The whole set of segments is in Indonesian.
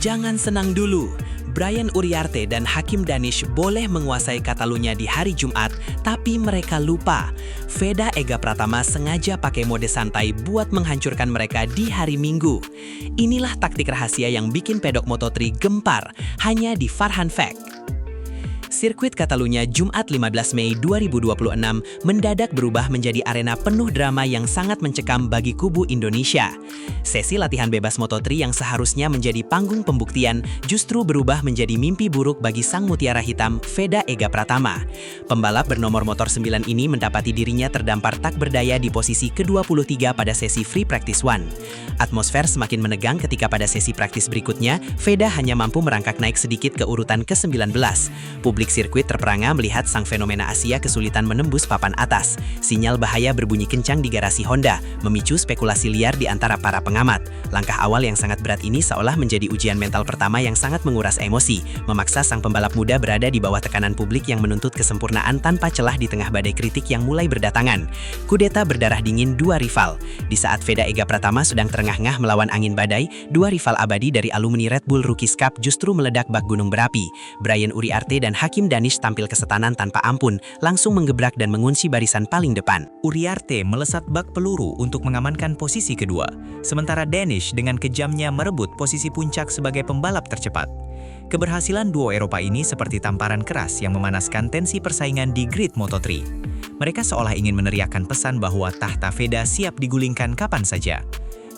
Jangan senang dulu. Brian Uriarte dan Hakim Danish boleh menguasai Catalunya di hari Jumat, tapi mereka lupa. Veda Ega Pratama sengaja pakai mode santai buat menghancurkan mereka di hari Minggu. Inilah taktik rahasia yang bikin pedok Moto3 gempar, hanya di Farhan Fact. Sirkuit Catalunya Jumat 15 Mei 2026 mendadak berubah menjadi arena penuh drama yang sangat mencekam bagi kubu Indonesia. Sesi latihan bebas Moto3 yang seharusnya menjadi panggung pembuktian justru berubah menjadi mimpi buruk bagi sang mutiara hitam Veda Ega Pratama. Pembalap bernomor motor 9 ini mendapati dirinya terdampar tak berdaya di posisi ke-23 pada sesi Free Practice 1. Atmosfer semakin menegang ketika pada sesi praktis berikutnya, Veda hanya mampu merangkak naik sedikit ke urutan ke-19. Publik sirkuit terperangah melihat sang fenomena Asia kesulitan menembus papan atas. Sinyal bahaya berbunyi kencang di garasi Honda, memicu spekulasi liar di antara para pengamat. Langkah awal yang sangat berat ini seolah menjadi ujian mental pertama yang sangat menguras emosi, memaksa sang pembalap muda berada di bawah tekanan publik yang menuntut kesempurnaan tanpa celah di tengah badai kritik yang mulai berdatangan. Kudeta berdarah dingin dua rival. Di saat Veda Ega Pratama sedang terengah-engah melawan angin badai, dua rival abadi dari alumni Red Bull Rookies Cup justru meledak bak gunung berapi. Brian Uriarte dan Hakim Danish tampil kesetanan tanpa ampun, langsung menggebrak dan mengunci barisan paling depan. Uriarte melesat bak peluru untuk mengamankan posisi kedua, sementara Danish dengan kejamnya merebut posisi puncak sebagai pembalap tercepat. Keberhasilan duo Eropa ini seperti tamparan keras yang memanaskan tensi persaingan di grid Moto3. Mereka seolah ingin meneriakkan pesan bahwa tahta Veda siap digulingkan kapan saja.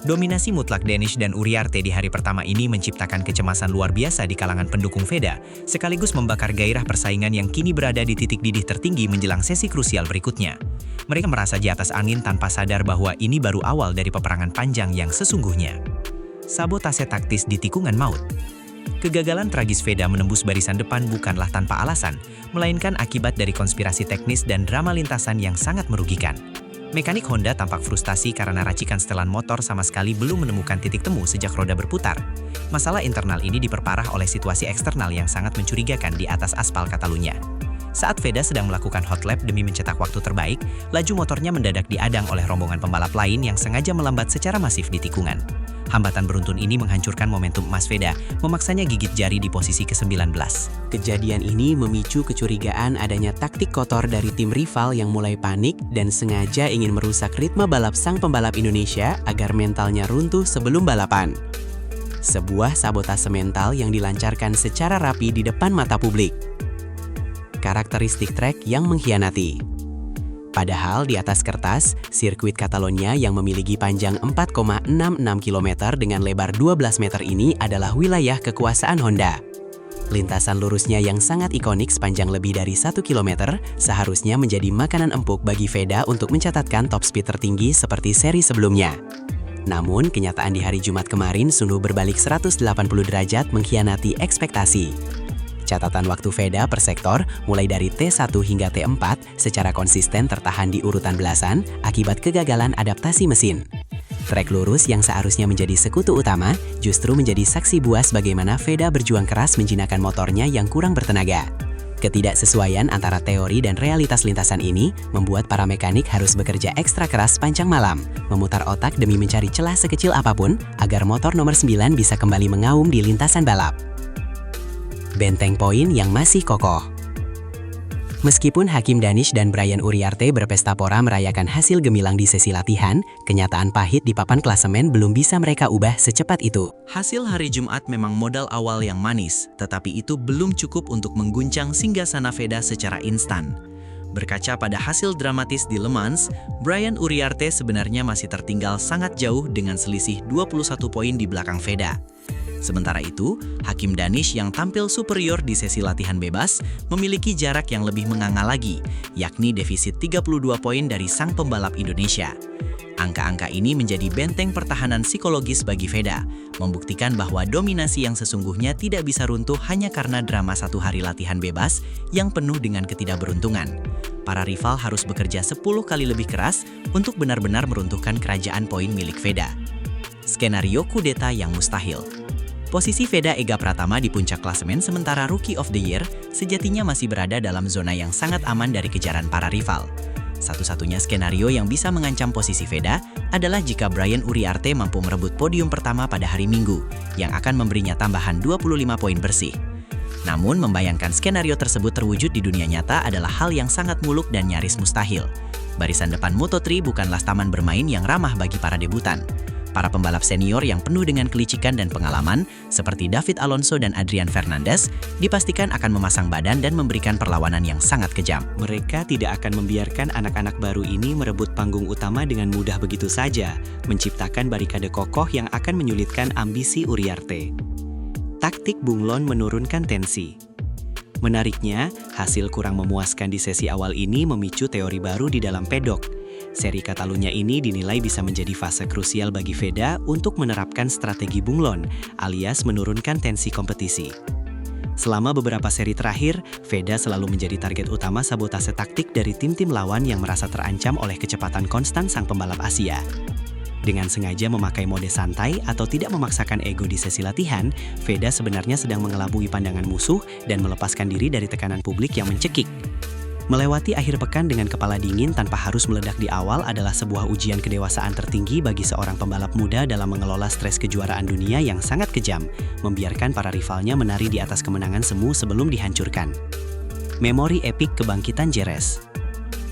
Dominasi mutlak Danish dan Uriarte di hari pertama ini menciptakan kecemasan luar biasa di kalangan pendukung Veda, sekaligus membakar gairah persaingan yang kini berada di titik didih tertinggi menjelang sesi krusial berikutnya. Mereka merasa di atas angin tanpa sadar bahwa ini baru awal dari peperangan panjang yang sesungguhnya. Sabotase taktis di tikungan maut. Kegagalan tragis Veda menembus barisan depan bukanlah tanpa alasan, melainkan akibat dari konspirasi teknis dan drama lintasan yang sangat merugikan. Mekanik Honda tampak frustasi karena racikan setelan motor sama sekali belum menemukan titik temu sejak roda berputar. Masalah internal ini diperparah oleh situasi eksternal yang sangat mencurigakan di atas aspal Catalunya. Saat Veda sedang melakukan hot lap demi mencetak waktu terbaik, laju motornya mendadak diadang oleh rombongan pembalap lain yang sengaja melambat secara masif di tikungan. Hambatan beruntun ini menghancurkan momentum emas Veda, memaksanya gigit jari di posisi ke-19. Kejadian ini memicu kecurigaan adanya taktik kotor dari tim rival yang mulai panik dan sengaja ingin merusak ritme balap sang pembalap Indonesia agar mentalnya runtuh sebelum balapan. Sebuah sabotase mental yang dilancarkan secara rapi di depan mata publik. Karakteristik trek yang mengkhianati. Padahal di atas kertas, sirkuit Catalunya yang memiliki panjang 4,66 km dengan lebar 12 meter ini adalah wilayah kekuasaan Honda. Lintasan lurusnya yang sangat ikonik sepanjang lebih dari 1 km seharusnya menjadi makanan empuk bagi Veda untuk mencatatkan top speed tertinggi seperti seri sebelumnya. Namun, kenyataan di hari Jumat kemarin sungguh berbalik 180 derajat mengkhianati ekspektasi. Catatan waktu Veda per sektor, mulai dari T1 hingga T4, secara konsisten tertahan di urutan belasan akibat kegagalan adaptasi mesin. Trek lurus yang seharusnya menjadi sekutu utama, justru menjadi saksi buas bagaimana Veda berjuang keras menjinakkan motornya yang kurang bertenaga. Ketidaksesuaian antara teori dan realitas lintasan ini membuat para mekanik harus bekerja ekstra keras sepanjang malam, memutar otak demi mencari celah sekecil apapun agar motor nomor 9 bisa kembali mengaum di lintasan balap. Benteng poin yang masih kokoh. Meskipun Hakim Danish dan Brian Uriarte berpesta pora merayakan hasil gemilang di sesi latihan, kenyataan pahit di papan klasemen belum bisa mereka ubah secepat itu. Hasil hari Jumat memang modal awal yang manis, tetapi itu belum cukup untuk mengguncang singgasana Veda secara instan. Berkaca pada hasil dramatis di Le Mans, Brian Uriarte sebenarnya masih tertinggal sangat jauh dengan selisih 21 poin di belakang Veda. Sementara itu, Hakim Danish yang tampil superior di sesi latihan bebas memiliki jarak yang lebih menganga lagi, yakni defisit 32 poin dari sang pembalap Indonesia. Angka-angka ini menjadi benteng pertahanan psikologis bagi Veda, membuktikan bahwa dominasi yang sesungguhnya tidak bisa runtuh hanya karena drama satu hari latihan bebas yang penuh dengan ketidakberuntungan. Para rival harus bekerja 10 kali lebih keras untuk benar-benar meruntuhkan kerajaan poin milik Veda. Skenario kudeta yang mustahil. Posisi Veda Ega Pratama di puncak klasemen sementara Rookie of the Year sejatinya masih berada dalam zona yang sangat aman dari kejaran para rival. Satu-satunya skenario yang bisa mengancam posisi Veda adalah jika Brian Uriarte mampu merebut podium pertama pada hari Minggu, yang akan memberinya tambahan 25 poin bersih. Namun, membayangkan skenario tersebut terwujud di dunia nyata adalah hal yang sangat muluk dan nyaris mustahil. Barisan depan Moto3 bukanlah taman bermain yang ramah bagi para debutan. Para pembalap senior yang penuh dengan kelicikan dan pengalaman, seperti David Alonso dan Adrian Fernandez, dipastikan akan memasang badan dan memberikan perlawanan yang sangat kejam. Mereka tidak akan membiarkan anak-anak baru ini merebut panggung utama dengan mudah begitu saja, menciptakan barikade kokoh yang akan menyulitkan ambisi Uriarte. Taktik bunglon menurunkan tensi. Menariknya, hasil kurang memuaskan di sesi awal ini memicu teori baru di dalam pedok. Seri Catalunya ini dinilai bisa menjadi fase krusial bagi Veda untuk menerapkan strategi bunglon, alias menurunkan tensi kompetisi. Selama beberapa seri terakhir, Veda selalu menjadi target utama sabotase taktik dari tim-tim lawan yang merasa terancam oleh kecepatan konstan sang pembalap Asia. Dengan sengaja memakai mode santai atau tidak memaksakan ego di sesi latihan, Veda sebenarnya sedang mengelabui pandangan musuh dan melepaskan diri dari tekanan publik yang mencekik. Melewati akhir pekan dengan kepala dingin tanpa harus meledak di awal adalah sebuah ujian kedewasaan tertinggi bagi seorang pembalap muda dalam mengelola stres kejuaraan dunia yang sangat kejam, membiarkan para rivalnya menari di atas kemenangan semu sebelum dihancurkan. Memori epik kebangkitan Jerez.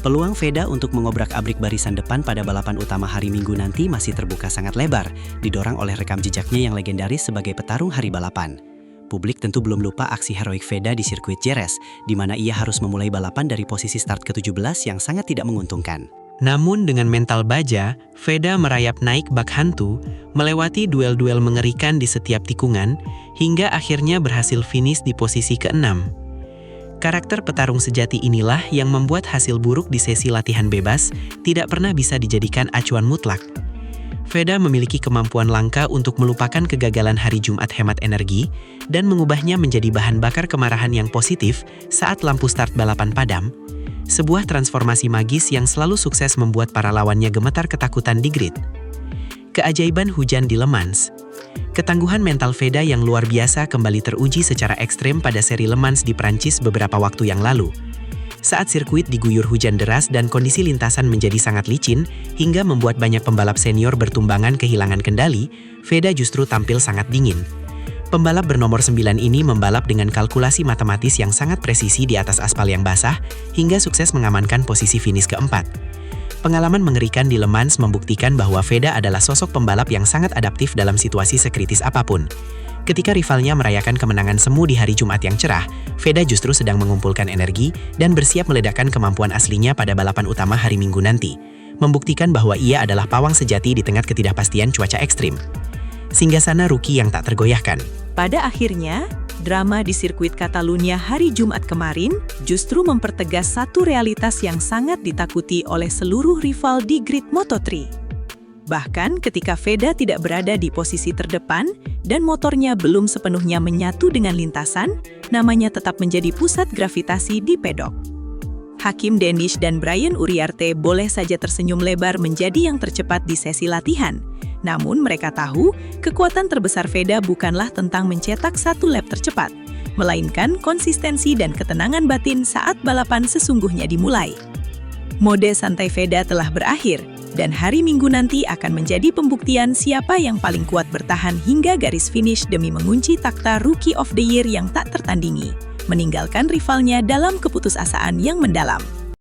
Peluang Veda untuk mengobrak-abrik barisan depan pada balapan utama hari Minggu nanti masih terbuka sangat lebar, didorong oleh rekam jejaknya yang legendaris sebagai petarung hari balapan. Publik tentu belum lupa aksi heroik Veda di sirkuit Jerez, di mana ia harus memulai balapan dari posisi start ke-17 yang sangat tidak menguntungkan. Namun dengan mental baja, Veda merayap naik bak hantu, melewati duel-duel mengerikan di setiap tikungan, hingga akhirnya berhasil finish di posisi ke-6. Karakter petarung sejati inilah yang membuat hasil buruk di sesi latihan bebas tidak pernah bisa dijadikan acuan mutlak. Veda memiliki kemampuan langka untuk melupakan kegagalan hari Jumat hemat energi dan mengubahnya menjadi bahan bakar kemarahan yang positif saat lampu start balapan padam, sebuah transformasi magis yang selalu sukses membuat para lawannya gemetar ketakutan di grid. Keajaiban hujan di Le Mans. Ketangguhan mental Veda yang luar biasa kembali teruji secara ekstrem pada seri Le Mans di Prancis beberapa waktu yang lalu. Saat sirkuit diguyur hujan deras dan kondisi lintasan menjadi sangat licin, hingga membuat banyak pembalap senior bertumbangan kehilangan kendali, Veda justru tampil sangat dingin. Pembalap bernomor 9 ini membalap dengan kalkulasi matematis yang sangat presisi di atas aspal yang basah, hingga sukses mengamankan posisi finish keempat. Pengalaman mengerikan di Le Mans membuktikan bahwa Veda adalah sosok pembalap yang sangat adaptif dalam situasi sekritis apapun. Ketika rivalnya merayakan kemenangan semu di hari Jumat yang cerah, Veda justru sedang mengumpulkan energi dan bersiap meledakkan kemampuan aslinya pada balapan utama hari Minggu nanti, membuktikan bahwa ia adalah pawang sejati di tengah ketidakpastian cuaca ekstrim. Singgasana rookie yang tak tergoyahkan. Pada akhirnya, drama di sirkuit Catalunya hari Jumat kemarin justru mempertegas satu realitas yang sangat ditakuti oleh seluruh rival di grid Moto3. Bahkan ketika Veda tidak berada di posisi terdepan dan motornya belum sepenuhnya menyatu dengan lintasan, namanya tetap menjadi pusat gravitasi di pedok. Hakim Danish dan Brian Uriarte boleh saja tersenyum lebar menjadi yang tercepat di sesi latihan. Namun mereka tahu, kekuatan terbesar Veda bukanlah tentang mencetak satu lap tercepat, melainkan konsistensi dan ketenangan batin saat balapan sesungguhnya dimulai. Mode santai Veda telah berakhir, dan hari Minggu nanti akan menjadi pembuktian siapa yang paling kuat bertahan hingga garis finish demi mengunci takhta Rookie of the Year yang tak tertandingi, meninggalkan rivalnya dalam keputusasaan yang mendalam.